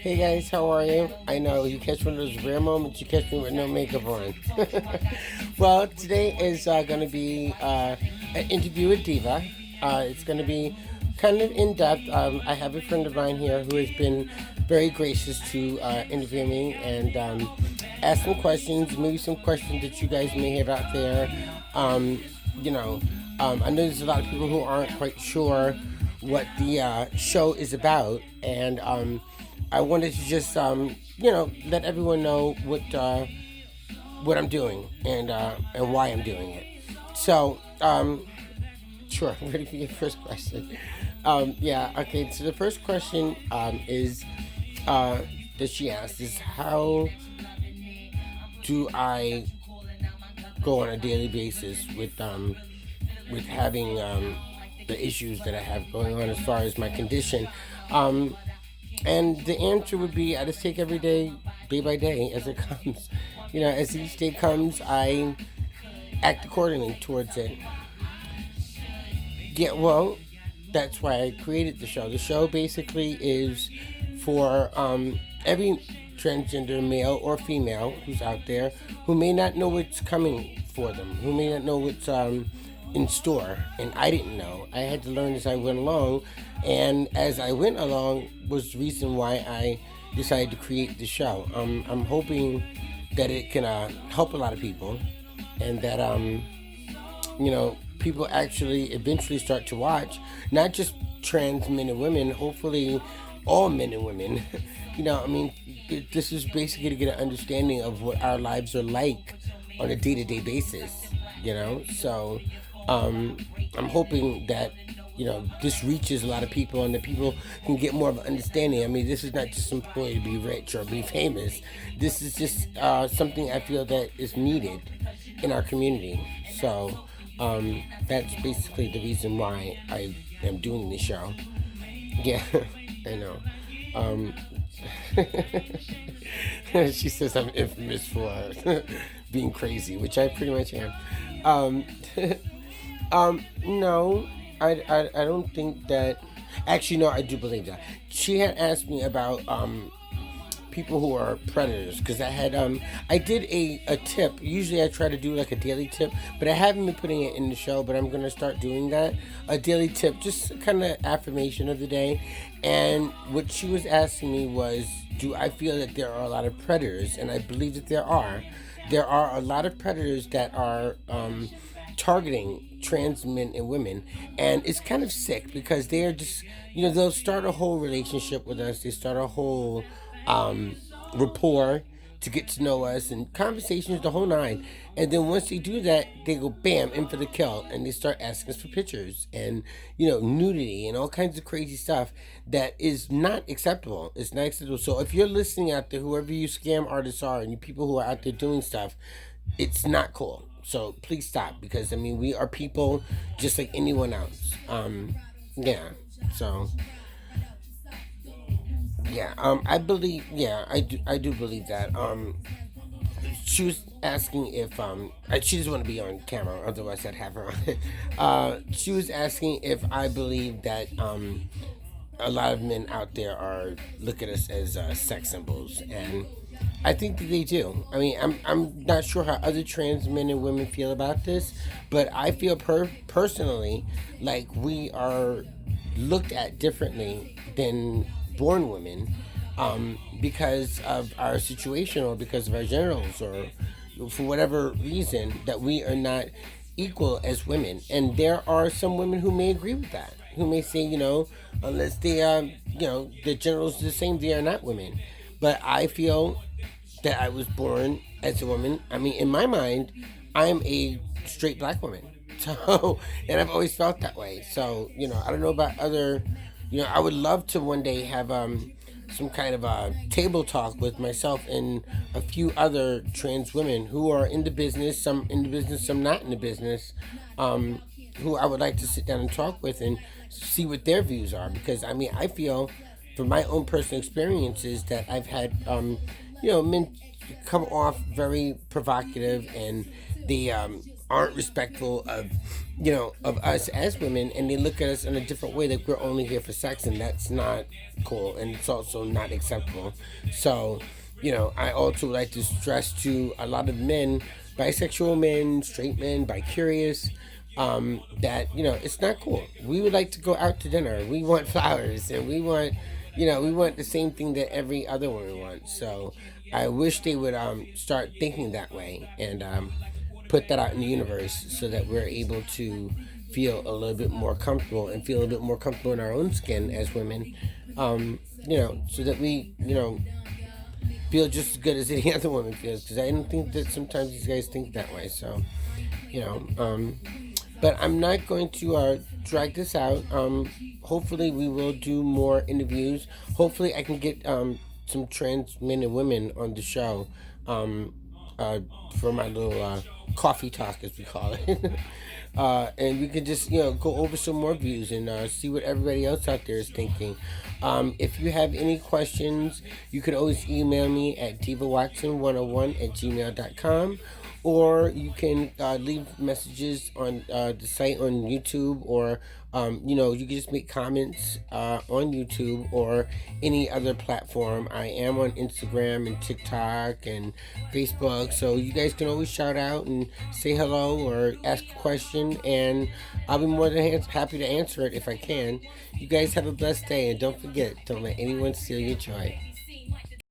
Hey guys, how are you? I know you catch one of those rare moments you catch me with no makeup on. Well, today is going to be an interview with Diva. It's going to be kind of in depth. I have a friend of mine here who has been very gracious to interview me and ask some questions, maybe some questions that you guys may have out there. Um, you know, I know there's a lot of people who aren't quite sure what the show is about, and I wanted to just let everyone know what I'm doing and why I'm doing it. So sure, ready for your first question? Yeah, okay. So the first question is that she asked is how do I go on a daily basis with having the issues that I have going on as far as my condition. Um, and the answer would be I just take every day by day, as it comes. As each day comes, I act accordingly towards it. Yeah, well, that's why I created the show. The show basically is for every transgender male or female who's out there who may not know what's coming for them, who may not know what's in store. And I didn't know. I had to learn as I went along. And as I went along was the reason why I decided to create the show. I'm hoping that it can help a lot of people and that people actually eventually start to watch, not just trans men and women, hopefully all men and women. This is basically to get an understanding of what our lives are like on a day-to-day basis, So I'm hoping that, this reaches a lot of people and that people can get more of an understanding. I mean, this is not just some ploy to be rich or be famous. This is just something I feel that is needed in our community. So that's basically the reason why I am doing this show. Yeah, I know. Um, she says I'm infamous for being crazy, which I pretty much am. Um, no, I don't think that. Actually, no, I do believe that. She had asked me about people who are predators because I did a tip. Usually I try to do like a daily tip, but I haven't been putting it in the show, but I'm gonna start doing that. A daily tip, just kind of affirmation of the day. And what she was asking me was, do I feel that there are a lot of predators? And I believe that there are a lot of predators that are targeting trans men and women, and it's kind of sick because they are just, they'll start a whole relationship with us. They start a whole um, rapport to get to know us and conversations, the whole nine. And then once they do that, they go bam in for the kill, and they start asking us for pictures and nudity and all kinds of crazy stuff that is not acceptable. It's not acceptable. So if you're listening out there, whoever you scam artists are, and you people who are out there doing stuff, it's not cool. So please stop because we are people just like anyone else. Yeah. So yeah, I believe. Yeah, I do believe that. She was asking if she doesn't want to be on camera, otherwise I'd have her on. She was asking if I believe that a lot of men out there are look at us as sex symbols, and I think that they do. I'm not sure how other trans men and women feel about this, but I feel personally like we are looked at differently than born women because of our situation or because of our genitals or for whatever reason that we are not equal as women. And there are some women who may agree with that, who may say, unless they their genitals are the same, they are not women. But I feel that I was born as a woman. In my mind, I'm a straight black woman. So, and I've always felt that way. So, I don't know about other, I would love to one day have some kind of a table talk with myself and a few other trans women who are in the business, some in the business, some not in the business, who I would like to sit down and talk with and see what their views are. Because, I feel from my own personal experiences that I've had, men come off very provocative and they aren't respectful of, of us as women, and they look at us in a different way, like we're only here for sex, and that's not cool, and it's also not acceptable. So, I also like to stress to a lot of men, bisexual men, straight men, bi-curious, that it's not cool. We would like to go out to dinner. We want flowers, and we want the same thing that every other woman wants. So I wish they would start thinking that way, and put that out in the universe so that we're able to feel a little bit more comfortable, and feel a little bit more comfortable in our own skin as women. So that we feel just as good as any other woman feels. Because I don't think that sometimes these guys think that way. So you know. But I'm not going to drag this out. Hopefully, we will do more interviews. Hopefully, I can get some trans men and women on the show, um, uh, for my little coffee talk, as we call it. And we can just go over some more views, and see what everybody else out there is thinking. If you have any questions, you could always email me at divawatson101@gmail.com, or you can leave messages on the site on YouTube, or you can just make comments on YouTube or any other platform. I am on Instagram and TikTok and Facebook, so you guys can always shout out and say hello or ask a question, and I'll be more than happy to answer it if I can. You guys have a blessed day, and don't forget, don't let anyone steal your joy.